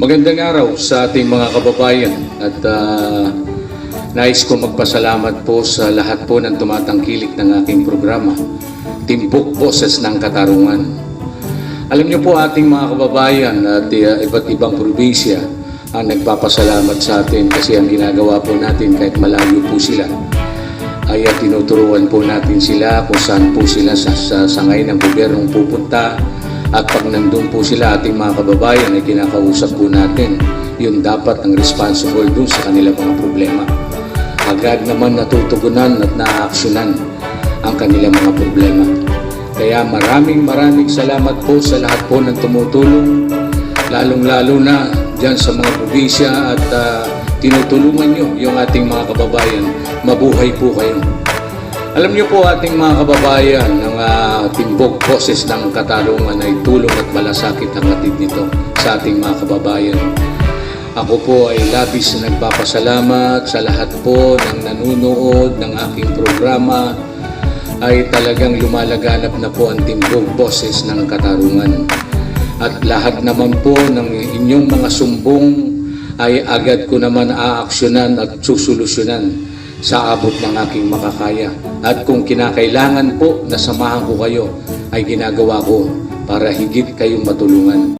Magandang araw sa ating mga kababayan at nais ko magpasalamat po sa lahat po ng tumatangkilik ng aking programa, Timbuk Boses ng Katarungan. Alam niyo po ating mga kababayan at iba't ibang probinsya ang nagpapasalamat sa atin kasi ang ginagawa po natin kahit malayo po sila ay tinuturuan po natin sila kung saan po sila sa sangay ng gobyernong pupunta. At pag nandun po sila ating mga kababayan ay kinakausap po natin yung dapat ang responsible dun sa kanilang mga problema. Agad naman natutugunan at naaaksyonan ang kanilang mga problema. Kaya maraming salamat po sa lahat po ng tumutulong, lalong-lalo na dyan sa mga probinsya at tinutulungan nyo yung ating mga kababayan. Mabuhay po kayo. Alam niyo po ating mga kababayan, ng Timbuk Boses ng Katarungan ay tulong at malasakit ang hatid nito sa ating mga kababayan. Ako po ay labis na nagpapasalamat sa lahat po ng nanunood ng aking programa ay talagang lumalaganap na po ang Timbuk Boses ng Katarungan. At lahat naman po ng inyong mga sumbong ay agad ko naman aaksyonan at susolusyonan sa abot ng aking makakaya. At kung kinakailangan po na samahan ko kayo, ay ginagawa ko para higit kayong matulungan.